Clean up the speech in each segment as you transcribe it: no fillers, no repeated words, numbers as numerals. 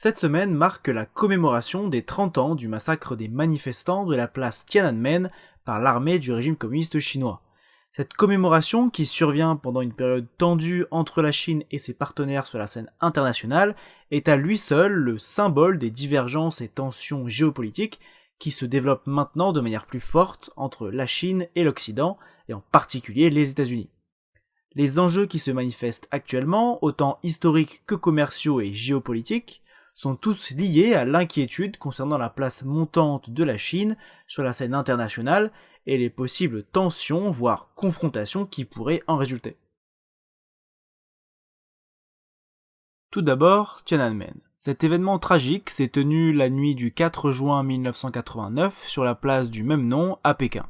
Cette semaine marque la commémoration des 30 ans du massacre des manifestants de la place Tiananmen par l'armée du régime communiste chinois. Cette commémoration, qui survient pendant une période tendue entre la Chine et ses partenaires sur la scène internationale, est à lui seul le symbole des divergences et tensions géopolitiques qui se développent maintenant de manière plus forte entre la Chine et l'Occident, et en particulier les États-Unis. Les enjeux qui se manifestent actuellement, autant historiques que commerciaux et géopolitiques, sont tous liés à l'inquiétude concernant la place montante de la Chine sur la scène internationale et les possibles tensions, voire confrontations qui pourraient en résulter. Tout d'abord, Tiananmen. Cet événement tragique s'est tenu la nuit du 4 juin 1989 sur la place du même nom à Pékin.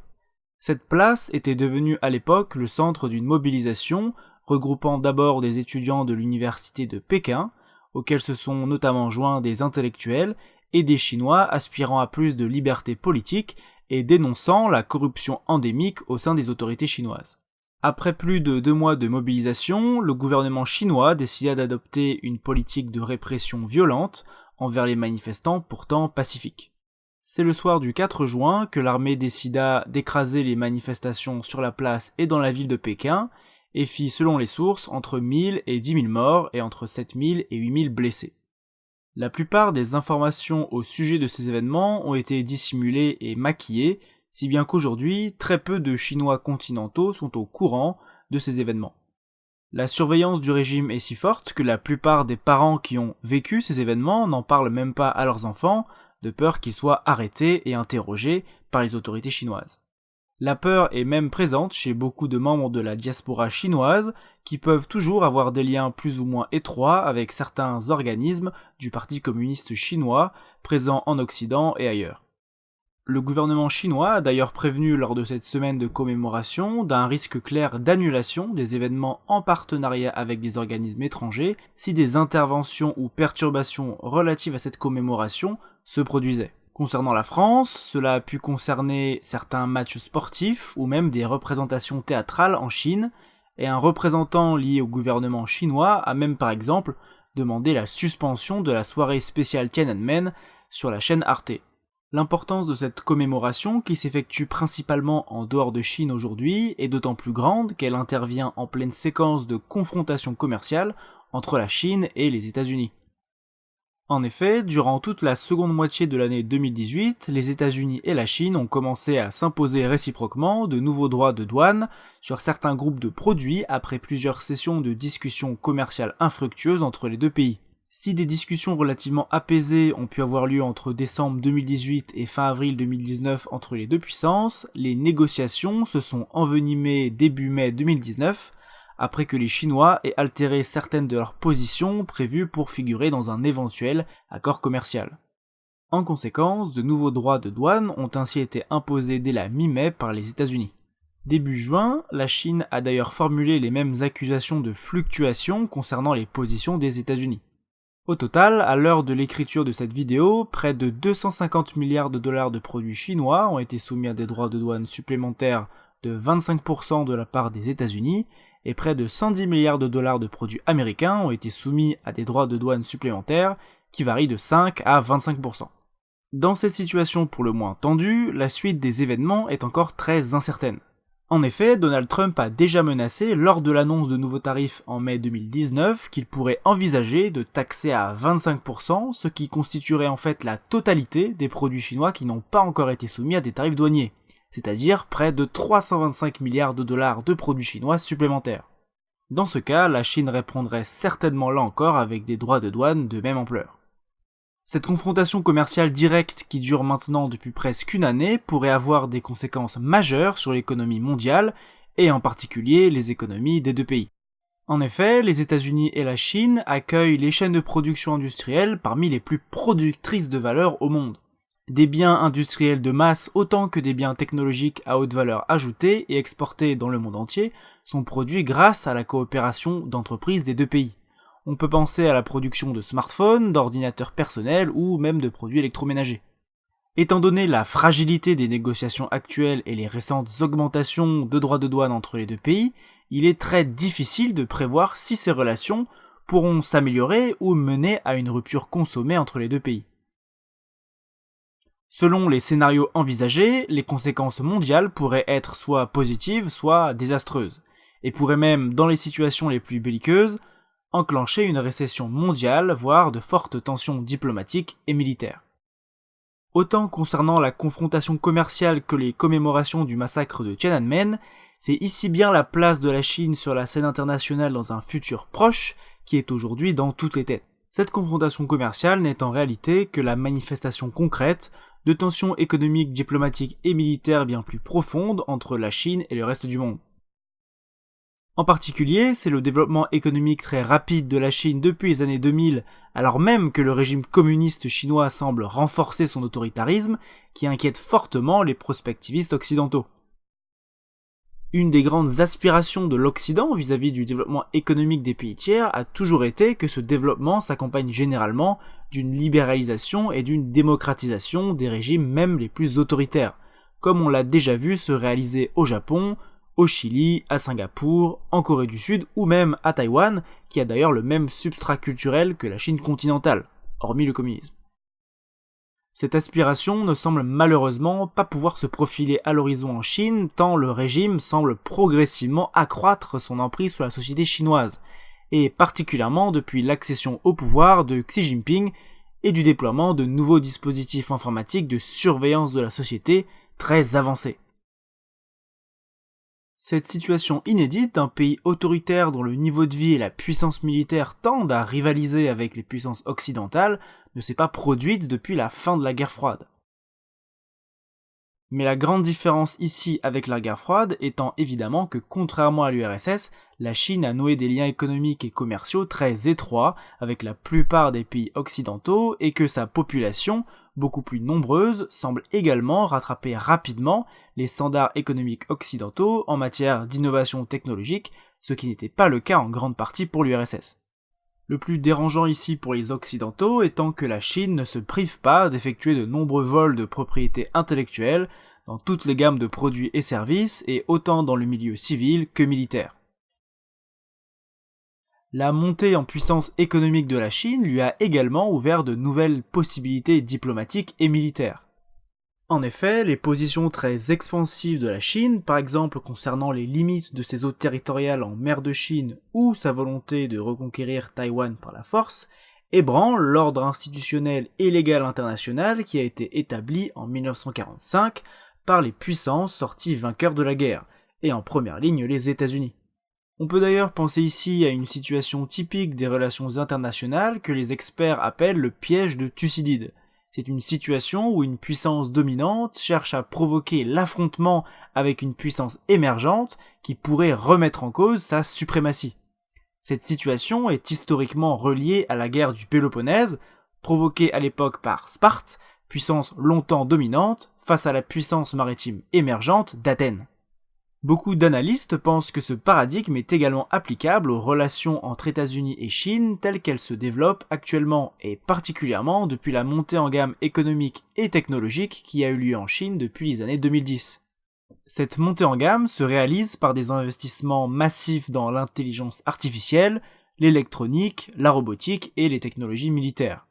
Cette place était devenue à l'époque le centre d'une mobilisation regroupant d'abord des étudiants de l'université de Pékin, auxquels se sont notamment joints des intellectuels et des Chinois aspirant à plus de liberté politique et dénonçant la corruption endémique au sein des autorités chinoises. Après plus de 2 mois de mobilisation, le gouvernement chinois décida d'adopter une politique de répression violente envers les manifestants pourtant pacifiques. C'est le soir du 4 juin que l'armée décida d'écraser les manifestations sur la place et dans la ville de Pékin, et fit selon les sources entre 1000 et 10 000 morts et entre 7000 et 8000 blessés. La plupart des informations au sujet de ces événements ont été dissimulées et maquillées, si bien qu'aujourd'hui, très peu de Chinois continentaux sont au courant de ces événements. La surveillance du régime est si forte que la plupart des parents qui ont vécu ces événements n'en parlent même pas à leurs enfants, de peur qu'ils soient arrêtés et interrogés par les autorités chinoises. La peur est même présente chez beaucoup de membres de la diaspora chinoise qui peuvent toujours avoir des liens plus ou moins étroits avec certains organismes du Parti communiste chinois présents en Occident et ailleurs. Le gouvernement chinois a d'ailleurs prévenu lors de cette semaine de commémoration d'un risque clair d'annulation des événements en partenariat avec des organismes étrangers si des interventions ou perturbations relatives à cette commémoration se produisaient. Concernant la France, cela a pu concerner certains matchs sportifs ou même des représentations théâtrales en Chine, et un représentant lié au gouvernement chinois a même par exemple demandé la suspension de la soirée spéciale Tiananmen sur la chaîne Arte. L'importance de cette commémoration, qui s'effectue principalement en dehors de Chine aujourd'hui, est d'autant plus grande qu'elle intervient en pleine séquence de confrontation commerciale entre la Chine et les États-Unis. En effet, durant toute la seconde moitié de l'année 2018, les États-Unis et la Chine ont commencé à s'imposer réciproquement de nouveaux droits de douane sur certains groupes de produits après plusieurs sessions de discussions commerciales infructueuses entre les deux pays. Si des discussions relativement apaisées ont pu avoir lieu entre décembre 2018 et fin avril 2019 entre les deux puissances, les négociations se sont envenimées début mai 2019, après que les Chinois aient altéré certaines de leurs positions prévues pour figurer dans un éventuel accord commercial. En conséquence, de nouveaux droits de douane ont ainsi été imposés dès la mi-mai par les États-Unis. Début juin, la Chine a d'ailleurs formulé les mêmes accusations de fluctuation concernant les positions des États-Unis. Au total, à l'heure de l'écriture de cette vidéo, près de 250 milliards de dollars de produits chinois ont été soumis à des droits de douane supplémentaires de 25% de la part des États-Unis, et près de 110 milliards de dollars de produits américains ont été soumis à des droits de douane supplémentaires qui varient de 5 à 25%. Dans cette situation pour le moins tendue, la suite des événements est encore très incertaine. En effet, Donald Trump a déjà menacé lors de l'annonce de nouveaux tarifs en mai 2019 qu'il pourrait envisager de taxer à 25%, ce qui constituerait en fait la totalité des produits chinois qui n'ont pas encore été soumis à des tarifs douaniers, c'est-à-dire près de 325 milliards de dollars de produits chinois supplémentaires. Dans ce cas, la Chine répondrait certainement là encore avec des droits de douane de même ampleur. Cette confrontation commerciale directe qui dure maintenant depuis presque une année pourrait avoir des conséquences majeures sur l'économie mondiale et en particulier les économies des deux pays. En effet, les États-Unis et la Chine accueillent les chaînes de production industrielle parmi les plus productrices de valeur au monde. Des biens industriels de masse autant que des biens technologiques à haute valeur ajoutée et exportés dans le monde entier sont produits grâce à la coopération d'entreprises des deux pays. On peut penser à la production de smartphones, d'ordinateurs personnels ou même de produits électroménagers. Étant donné la fragilité des négociations actuelles et les récentes augmentations de droits de douane entre les deux pays, il est très difficile de prévoir si ces relations pourront s'améliorer ou mener à une rupture consommée entre les deux pays. Selon les scénarios envisagés, les conséquences mondiales pourraient être soit positives, soit désastreuses, et pourraient même, dans les situations les plus belliqueuses, enclencher une récession mondiale, voire de fortes tensions diplomatiques et militaires. Autant concernant la confrontation commerciale que les commémorations du massacre de Tiananmen, c'est ici bien la place de la Chine sur la scène internationale dans un futur proche qui est aujourd'hui dans toutes les têtes. Cette confrontation commerciale n'est en réalité que la manifestation concrète de tensions économiques, diplomatiques et militaires bien plus profondes entre la Chine et le reste du monde. En particulier, c'est le développement économique très rapide de la Chine depuis les années 2000, alors même que le régime communiste chinois semble renforcer son autoritarisme, qui inquiète fortement les prospectivistes occidentaux. Une des grandes aspirations de l'Occident vis-à-vis du développement économique des pays tiers a toujours été que ce développement s'accompagne généralement d'une libéralisation et d'une démocratisation des régimes même les plus autoritaires, comme on l'a déjà vu se réaliser au Japon, au Chili, à Singapour, en Corée du Sud ou même à Taïwan, qui a d'ailleurs le même substrat culturel que la Chine continentale, hormis le communisme. Cette aspiration ne semble malheureusement pas pouvoir se profiler à l'horizon en Chine, tant le régime semble progressivement accroître son emprise sur la société chinoise, et particulièrement depuis l'accession au pouvoir de Xi Jinping et du déploiement de nouveaux dispositifs informatiques de surveillance de la société très avancés. Cette situation inédite d'un pays autoritaire dont le niveau de vie et la puissance militaire tendent à rivaliser avec les puissances occidentales ne s'est pas produite depuis la fin de la guerre froide. Mais la grande différence ici avec la guerre froide étant évidemment que contrairement à l'URSS, la Chine a noué des liens économiques et commerciaux très étroits avec la plupart des pays occidentaux et que sa population, beaucoup plus nombreuse, semble également rattraper rapidement les standards économiques occidentaux en matière d'innovation technologique, ce qui n'était pas le cas en grande partie pour l'URSS. Le plus dérangeant ici pour les occidentaux étant que la Chine ne se prive pas d'effectuer de nombreux vols de propriété intellectuelle dans toutes les gammes de produits et services et autant dans le milieu civil que militaire. La montée en puissance économique de la Chine lui a également ouvert de nouvelles possibilités diplomatiques et militaires. En effet, les positions très expansives de la Chine, par exemple concernant les limites de ses eaux territoriales en mer de Chine ou sa volonté de reconquérir Taïwan par la force, ébranlent l'ordre institutionnel et légal international qui a été établi en 1945 par les puissances sorties vainqueurs de la guerre, et en première ligne les États-Unis. On peut d'ailleurs penser ici à une situation typique des relations internationales que les experts appellent le piège de Thucydide. C'est une situation où une puissance dominante cherche à provoquer l'affrontement avec une puissance émergente qui pourrait remettre en cause sa suprématie. Cette situation est historiquement reliée à la guerre du Péloponnèse, provoquée à l'époque par Sparte, puissance longtemps dominante, face à la puissance maritime émergente d'Athènes. Beaucoup d'analystes pensent que ce paradigme est également applicable aux relations entre États-Unis et Chine telles qu'elles se développent actuellement et particulièrement depuis la montée en gamme économique et technologique qui a eu lieu en Chine depuis les années 2010. Cette montée en gamme se réalise par des investissements massifs dans l'intelligence artificielle, l'électronique, la robotique et les technologies militaires.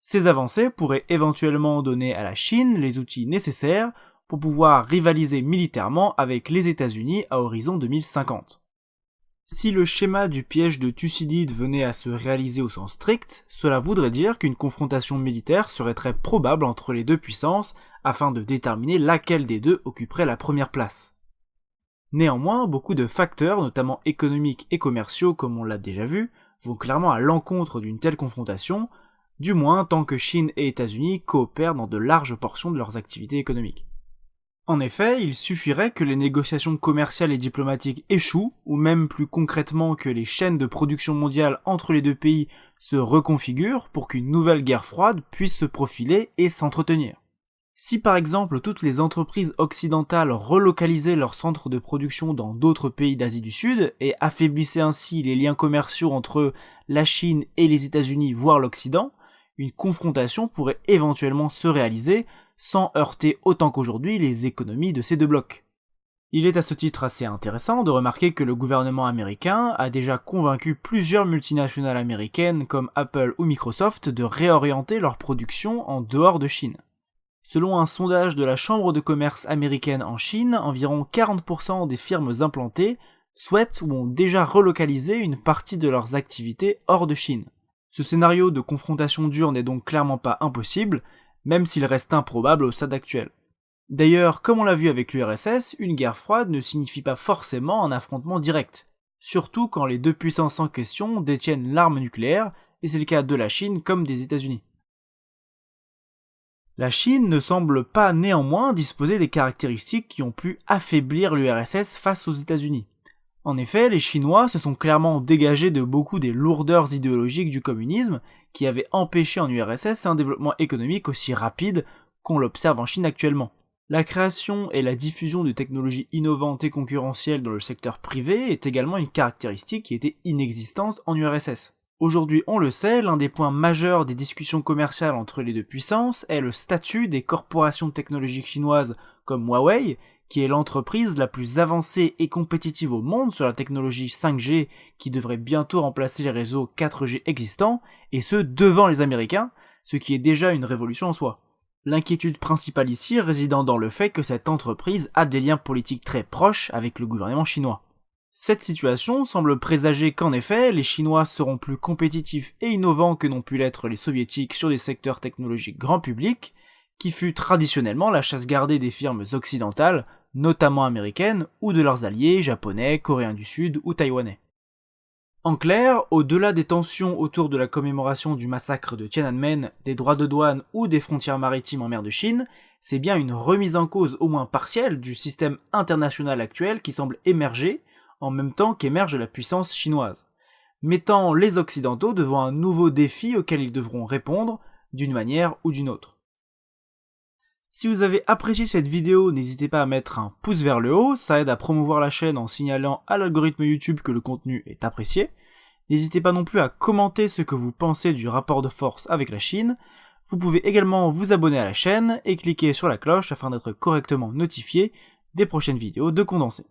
Ces avancées pourraient éventuellement donner à la Chine les outils nécessaires pour pouvoir rivaliser militairement avec les États-Unis à horizon 2050. Si le schéma du piège de Thucydide venait à se réaliser au sens strict, cela voudrait dire qu'une confrontation militaire serait très probable entre les deux puissances afin de déterminer laquelle des deux occuperait la première place. Néanmoins, beaucoup de facteurs, notamment économiques et commerciaux comme on l'a déjà vu, vont clairement à l'encontre d'une telle confrontation, du moins tant que Chine et États-Unis coopèrent dans de larges portions de leurs activités économiques. En effet, il suffirait que les négociations commerciales et diplomatiques échouent, ou même plus concrètement que les chaînes de production mondiale entre les deux pays se reconfigurent pour qu'une nouvelle guerre froide puisse se profiler et s'entretenir. Si par exemple toutes les entreprises occidentales relocalisaient leurs centres de production dans d'autres pays d'Asie du Sud et affaiblissaient ainsi les liens commerciaux entre la Chine et les États-Unis voire l'Occident, une confrontation pourrait éventuellement se réaliser sans heurter autant qu'aujourd'hui les économies de ces deux blocs. Il est à ce titre assez intéressant de remarquer que le gouvernement américain a déjà convaincu plusieurs multinationales américaines comme Apple ou Microsoft de réorienter leur production en dehors de Chine. Selon un sondage de la Chambre de commerce américaine en Chine, environ 40% des firmes implantées souhaitent ou ont déjà relocalisé une partie de leurs activités hors de Chine. Ce scénario de confrontation dure n'est donc clairement pas impossible, même s'il reste improbable au stade actuel. D'ailleurs, comme on l'a vu avec l'URSS, une guerre froide ne signifie pas forcément un affrontement direct, surtout quand les deux puissances en question détiennent l'arme nucléaire, et c'est le cas de la Chine comme des États-Unis. La Chine ne semble pas néanmoins disposer des caractéristiques qui ont pu affaiblir l'URSS face aux États-Unis. En effet, les Chinois se sont clairement dégagés de beaucoup des lourdeurs idéologiques du communisme qui avaient empêché en URSS un développement économique aussi rapide qu'on l'observe en Chine actuellement. La création et la diffusion de technologies innovantes et concurrentielles dans le secteur privé est également une caractéristique qui était inexistante en URSS. Aujourd'hui, on le sait, l'un des points majeurs des discussions commerciales entre les deux puissances est le statut des corporations technologiques chinoises comme Huawei, qui est l'entreprise la plus avancée et compétitive au monde sur la technologie 5G qui devrait bientôt remplacer les réseaux 4G existants, et ce devant les Américains, ce qui est déjà une révolution en soi. L'inquiétude principale ici résidant dans le fait que cette entreprise a des liens politiques très proches avec le gouvernement chinois. Cette situation semble présager qu'en effet, les Chinois seront plus compétitifs et innovants que n'ont pu l'être les Soviétiques sur des secteurs technologiques grand public, qui fut traditionnellement la chasse gardée des firmes occidentales, notamment américaines, ou de leurs alliés japonais, coréens du Sud ou taïwanais. En clair, au-delà des tensions autour de la commémoration du massacre de Tiananmen, des droits de douane ou des frontières maritimes en mer de Chine, c'est bien une remise en cause au moins partielle du système international actuel qui semble émerger, en même temps qu'émerge la puissance chinoise, mettant les Occidentaux devant un nouveau défi auquel ils devront répondre d'une manière ou d'une autre. Si vous avez apprécié cette vidéo, n'hésitez pas à mettre un pouce vers le haut, ça aide à promouvoir la chaîne en signalant à l'algorithme YouTube que le contenu est apprécié. N'hésitez pas non plus à commenter ce que vous pensez du rapport de force avec la Chine. Vous pouvez également vous abonner à la chaîne et cliquer sur la cloche afin d'être correctement notifié des prochaines vidéos de Condensé.